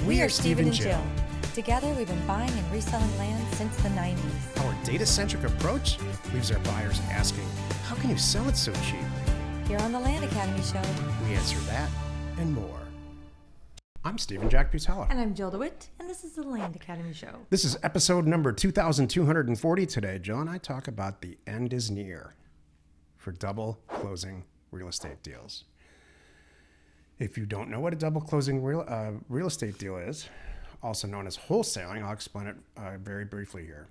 We are Steve and Jill. Together, we've been buying and reselling land since the 90s. Our data-centric approach leaves our buyers asking, how can you sell it so cheap? Here on the Land Academy Show, We answer that and more. I'm Stephen Jack Butella. And I'm Jill DeWitt, and this is the Land Academy Show. This is episode number 2240 today. Jill and I talk about the end is near for double closing real estate deals. If you don't know what a double closing real estate deal is, also known as wholesaling, I'll explain it very briefly here.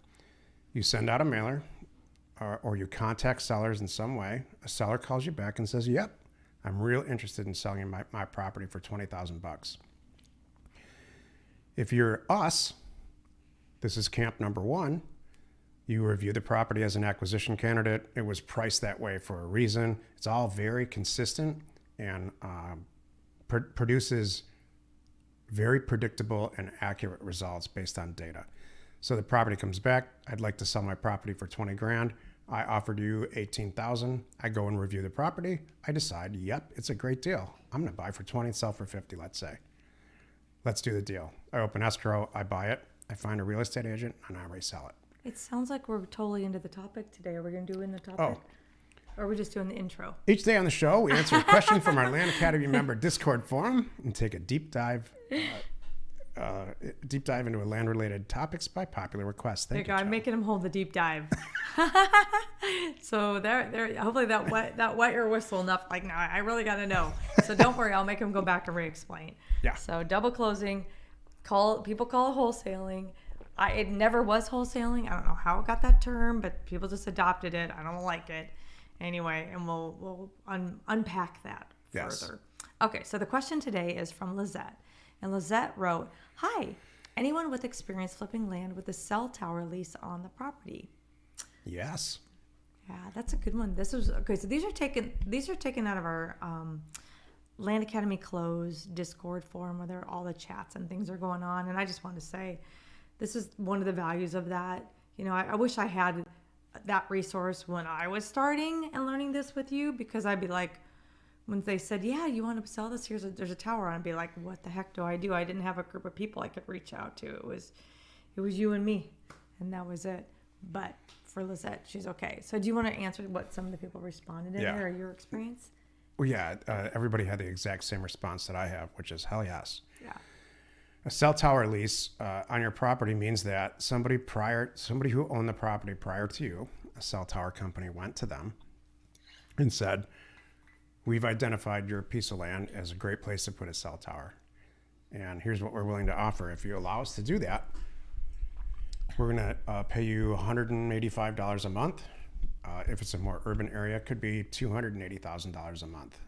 You send out a mailer or you contact sellers in some way. A seller calls you back and says, yep, I'm real interested in selling my property for $20,000. If you're us, this is camp number one. You review the property as an acquisition candidate. It was priced that way for a reason. It's all very consistent and produces very predictable and accurate results based on data. So the property comes back. I'd like to sell my property for 20 grand. I offered you 18,000. I go and review the property. I decide, yep, it's a great deal. I'm going to buy for 20 and sell for 50, let's say. Let's do the deal. I open escrow, I buy it, I find a real estate agent, and I resell it. It sounds like we're totally into the topic today. Are we going to do in the topic? Oh. Or are we just doing the intro? Each day on the show, we answer a question from our Land Academy member Discord forum and take a deep dive into land-related topics by popular request. Thank you, I'm making him hold the deep dive. So there. Hopefully that wet your whistle enough. Like, no, I really got to know. So don't worry, I'll make him go back and re-explain. Yeah. So double closing, people call it wholesaling. It never was wholesaling. I don't know how it got that term, but people just adopted it. I don't like it. Anyway, and we'll unpack that further. Okay, so the question today is from Lizette. And Lizette wrote, hi, anyone with experience flipping land with a cell tower lease on the property? Yes. Yeah, that's a good one. This is okay. So these are taken out of our Land Academy closed Discord forum where all the chats and things are going on. And I just want to say, this is one of the values of that. You know, I wish I had that resource when I was starting and learning this with you, because I'd be like, when they said, yeah, you want to sell this, there's a tower, I'd be like, what the heck do? I didn't have a group of people I could reach out to. It was you and me, and that was it. But for Lizette, she's okay. So do you want to answer what some of the people responded in there, or your experience? Well, yeah, everybody had the exact same response that I have, which is hell yes. Yeah. A cell tower lease on your property means that somebody who owned the property prior to you, a cell tower company, went to them and said, we've identified your piece of land as a great place to put a cell tower. And here's what we're willing to offer. If you allow us to do that, we're going to pay you $185 a month. If it's a more urban area, it could be $280,000 a month.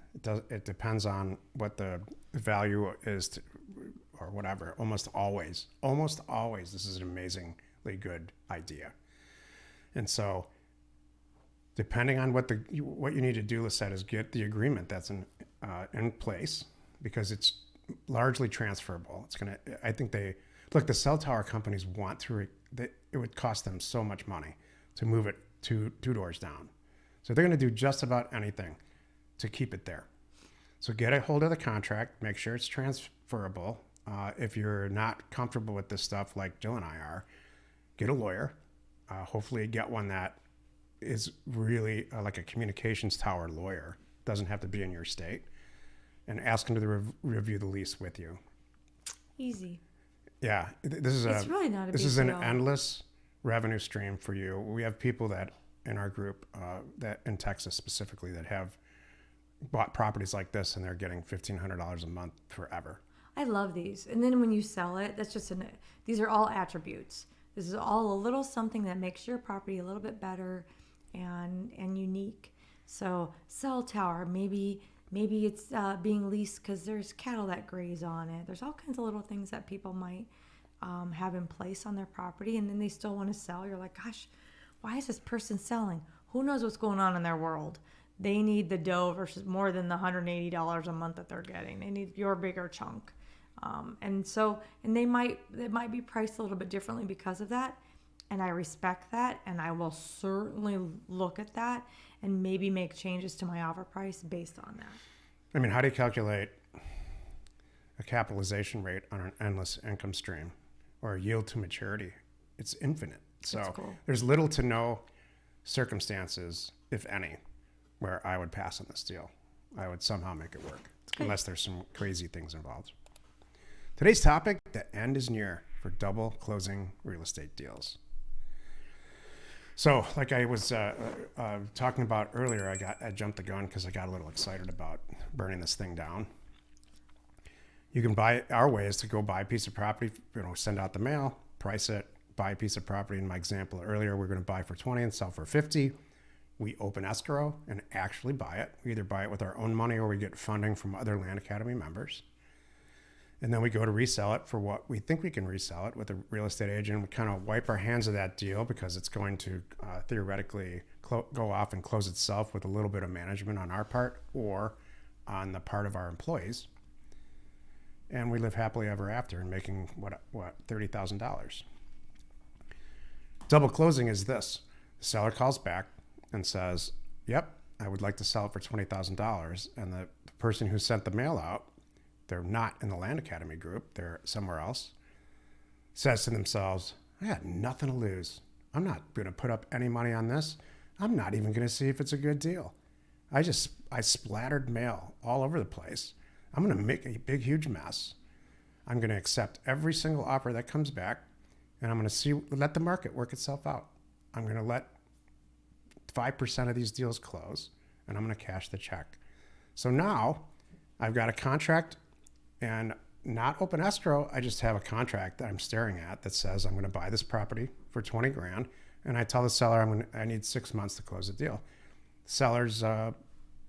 It depends on what the value is or whatever. Almost always, this is an amazingly good idea. And so depending on what you need to do, Lisette, is get the agreement that's in place, because it's largely transferable. The cell tower companies it would cost them so much money to move it two doors down. So they're going to do just about anything to keep it there. So get a hold of the contract, make sure it's transferable. If you're not comfortable with this stuff like Jill and I are, get a lawyer. Hopefully get one that is really like a communications tower lawyer. Doesn't have to be in your state. And ask them to review the lease with you. Easy. Yeah, this is really not a this big is an deal. endless revenue stream for you. We have people that in our group that in Texas specifically that have bought properties like this, and they're getting $1,500 a month forever. I love these. And then when you sell it, these are all attributes. This is all a little something that makes your property a little bit better and unique. So cell tower, maybe it's being leased because there's cattle that graze on it. There's all kinds of little things that people might have in place on their property, and then they still want to sell. You're like, gosh, why is this person selling? Who knows what's going on in their world? They need the dough versus more than the $180 a month that they're getting. They need your bigger chunk. And it might be priced a little bit differently because of that. And I respect that. And I will certainly look at that and maybe make changes to my offer price based on that. I mean, how do you calculate a capitalization rate on an endless income stream or a yield to maturity. It's infinite. So That's cool. there's little to no circumstances, if any, where I would pass on this deal. I would somehow make it work, unless there's some crazy things involved. Today's topic, the end is near for double closing real estate deals. So like I was talking about earlier, I jumped the gun because I got a little excited about burning this thing down. You can buy, our way is to go buy a piece of property, send out the mail, price it, buy a piece of property. In my example earlier, we're going to buy for 20 and sell for 50. We open escrow and actually buy it. We either buy it with our own money or we get funding from other Land Academy members. And then we go to resell it for what we think we can resell it with a real estate agent. We kind of wipe our hands of that deal because it's going to theoretically go off and close itself with a little bit of management on our part or on the part of our employees. And we live happily ever after and making $30,000. Double closing is this. The seller calls back and says, yep, I would like to sell it for $20,000. And the person who sent the mail out, they're not in the Land Academy group, they're somewhere else, says to themselves, I got nothing to lose. I'm not going to put up any money on this. I'm not even going to see if it's a good deal. I splattered mail all over the place. I'm going to make a big, huge mess. I'm going to accept every single offer that comes back, and I'm going to let the market work itself out. I'm going to let 5% of these deals close, and I'm going to cash the check. So now I've got a contract and not open escrow. I just have a contract that I'm staring at that says I'm going to buy this property for 20 grand. And I tell the seller I need 6 months to close the deal. The seller's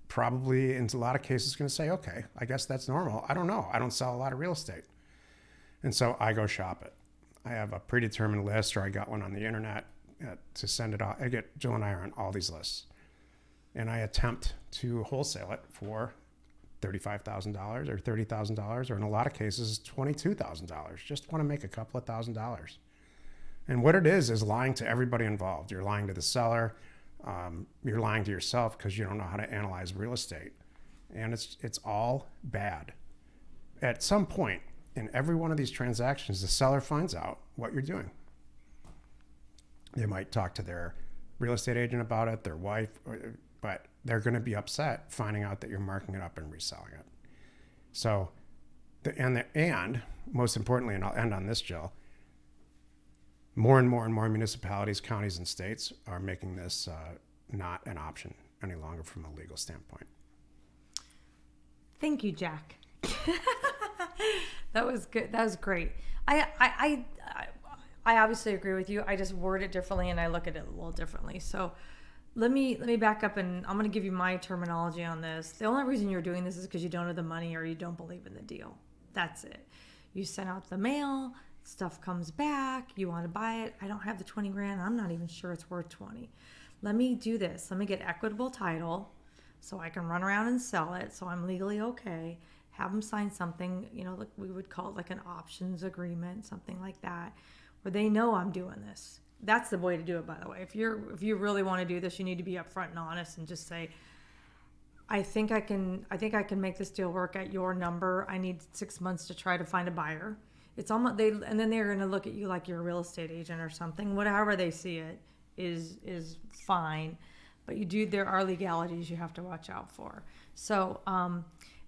probably in a lot of cases going to say, okay, I guess that's normal. I don't know. I don't sell a lot of real estate. And so I go shop it. I have a predetermined list, or I got one on the internet to send it off. Jill and I are on all these lists. And I attempt to wholesale it for $35,000 or $30,000, or in a lot of cases, $22,000. Just want to make a couple of $1,000s. And what it is lying to everybody involved. You're lying to the seller. You're lying to yourself because you don't know how to analyze real estate. And it's all bad. At some point in every one of these transactions, the seller finds out what you're doing. They might talk to their real estate agent about it, their wife, but they're going to be upset finding out that you're marking it up and reselling it. So, and most importantly, and I'll end on this, Jill, more and more municipalities, counties, and states are making this not an option any longer from a legal standpoint. Thank you, Jack. That was good. That was great. I obviously agree with you. I just word it differently and I look at it a little differently. So let me back up, and I'm going to give you my terminology on this. The only reason you're doing this is because you don't have the money or you don't believe in the deal. That's it. You send out the mail, stuff comes back, you want to buy it. I don't have the 20 grand. I'm not even sure it's worth 20. Let me do this. Let me get equitable title so I can run around and sell it so I'm legally okay. Have them sign something, like we would call it like an options agreement, something like that, where they know I'm doing this. That's the way to do it, by the way. If you really want to do this, you need to be upfront and honest and just say, I think I can make this deal work at your number. I need 6 months to try to find a buyer. It's almost and then they're going to look at you like you're a real estate agent or something. Whatever they see it is fine, but there are legalities you have to watch out for. So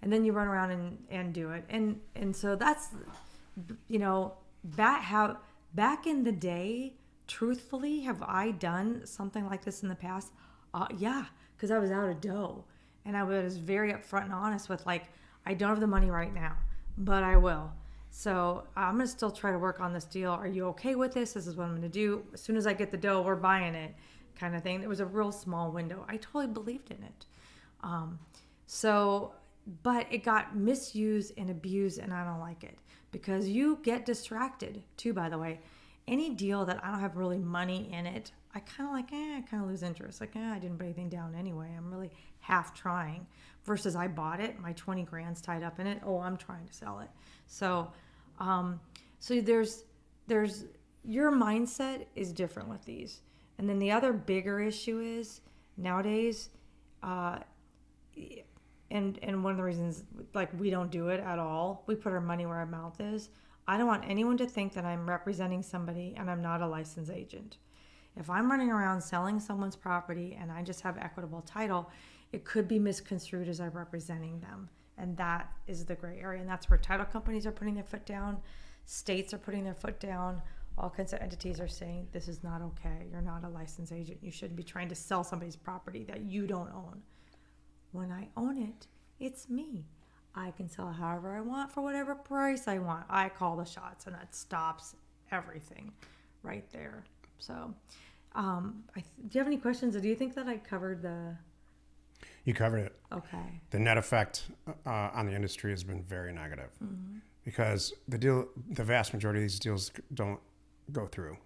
and then you run around and do it, and so that's back in the day. Truthfully, have I done something like this in the past? Yeah, because I was out of dough. And I was very upfront and honest with, I don't have the money right now, but I will. So I'm going to still try to work on this deal. Are you okay with this? This is what I'm going to do. As soon as I get the dough, we're buying it, kind of thing. It was a real small window. I totally believed in it. But it got misused and abused, and I don't like it. Because you get distracted, too, by the way. Any deal that I don't have really money in it, I kind of lose interest. I didn't put anything down anyway. I'm really half trying versus I bought it. My 20 grand's tied up in it. Oh, I'm trying to sell it. So there's your mindset is different with these. And then the other bigger issue is nowadays, and one of the reasons, like, we don't do it at all, we put our money where our mouth is. I don't want anyone to think that I'm representing somebody and I'm not a licensed agent. If I'm running around selling someone's property and I just have equitable title, it could be misconstrued as I'm representing them. And that is the gray area. And that's where title companies are putting their foot down. States are putting their foot down. All kinds of entities are saying, this is not okay. You're not a licensed agent. You shouldn't be trying to sell somebody's property that you don't own. When I own it, it's me. I can sell however I want for whatever price I want. I call the shots, and that stops everything right there. So, do you have any questions, or do you think that I covered the... You covered it. Okay. The net effect on the industry has been very negative because the vast majority of these deals don't go through,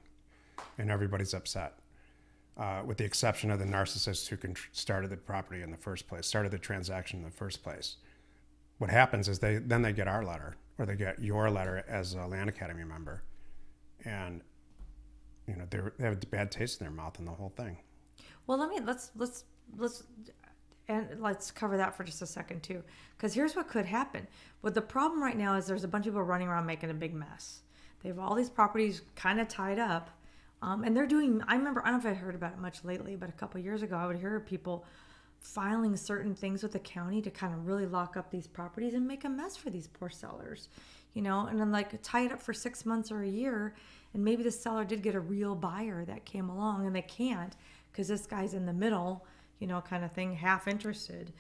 and everybody's upset, with the exception of the narcissist who started the property in the first place, started the transaction in the first place. What happens is they get our letter, or they get your letter as a Land Academy member, and they have a bad taste in their mouth in the whole thing. Well, let's cover that for just a second too, because here's what could happen. But the problem right now is there's a bunch of people running around making a big mess. They have all these properties kind of tied up, and they're doing. I remember, I don't know if I heard about it much lately, but a couple of years ago, I would hear of people filing certain things with the county to kind of really lock up these properties and make a mess for these poor sellers, and then like tie it up for 6 months or a year, and maybe the seller did get a real buyer that came along, and they can't because this guy's in the middle, kind of thing, half interested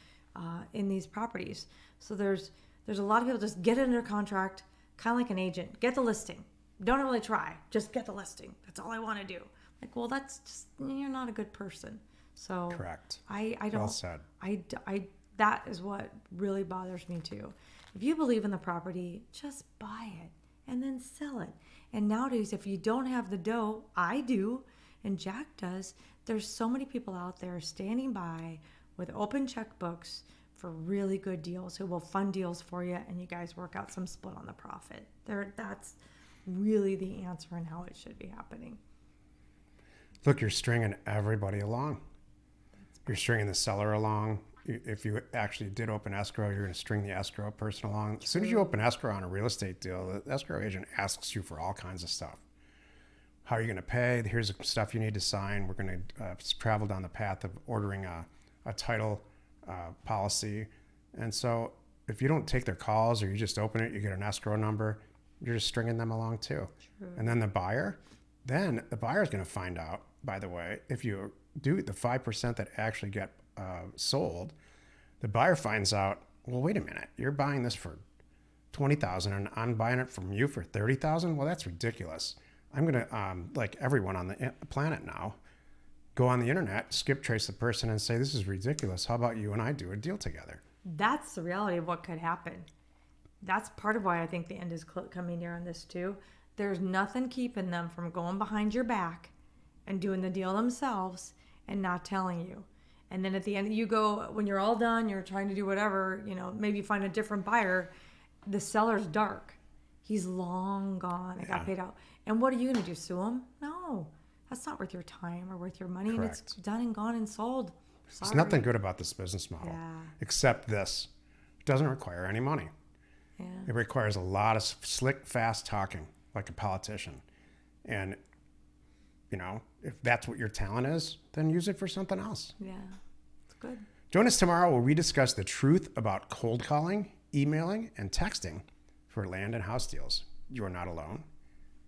in these properties. So there's a lot of people just get it under contract, kind of like an agent, get the listing. Don't really try, just get the listing. That's all I want to do. Like, well, that's just, you're not a good person. So correct. I don't. Well said. I that is what really bothers me too. If you believe in the property, just buy it and then sell it. And nowadays, if you don't have the dough, I do, and Jack does. There's so many people out there standing by with open checkbooks for really good deals who will fund deals for you, and you guys work out some split on the profit. That's really the answer and how it should be happening. Look, you're stringing everybody along. You're stringing the seller along. If you actually did open escrow, you're going to string the escrow person along. As soon as you open escrow on a real estate deal, the escrow agent asks you for all kinds of stuff. How are you going to pay? Here's the stuff you need to sign. We're going to travel down the path of ordering a title policy. And so if you don't take their calls, or you just open it, you get an escrow number, you're just stringing them along too. True. And then the buyer is going to find out, by the way, if you do the 5% that actually get sold, the buyer finds out, well, wait a minute, you're buying this for $20,000 and I'm buying it from you for $30,000. Well, that's ridiculous. I'm going to, like everyone on the planet now, go on the internet, skip trace the person and say, this is ridiculous. How about you and I do a deal together? That's the reality of what could happen. That's part of why I think the end is coming near on this too. There's nothing keeping them from going behind your back and doing the deal themselves and not telling you. And then at the end, you go, when you're all done, you're trying to do whatever, maybe find a different buyer. The seller's dark. He's long gone. I got paid out. And what are you going to do? Sue him? No, that's not worth your time or worth your money. Correct. And it's done and gone and sold. Sorry. There's nothing good about this business model, except this. It doesn't require any money. Yeah. It requires a lot of slick, fast talking, like a politician. And, if that's what your talent is, then use it for something else. Yeah, it's good. Join us tomorrow where we discuss the truth about cold calling, emailing, and texting for land and house deals. You are not alone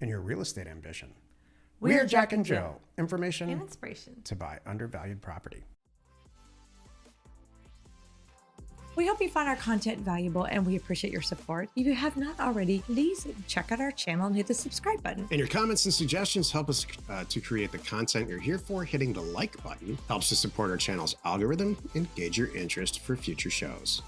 in your real estate ambition. We are Jack and Jill. Information and inspiration to buy undervalued property. We hope you find our content valuable, and we appreciate your support. If you have not already, please check out our channel and hit the subscribe button. And your comments and suggestions help us to create the content you're here for. Hitting the like button helps to support our channel's algorithm and gauge your interest for future shows.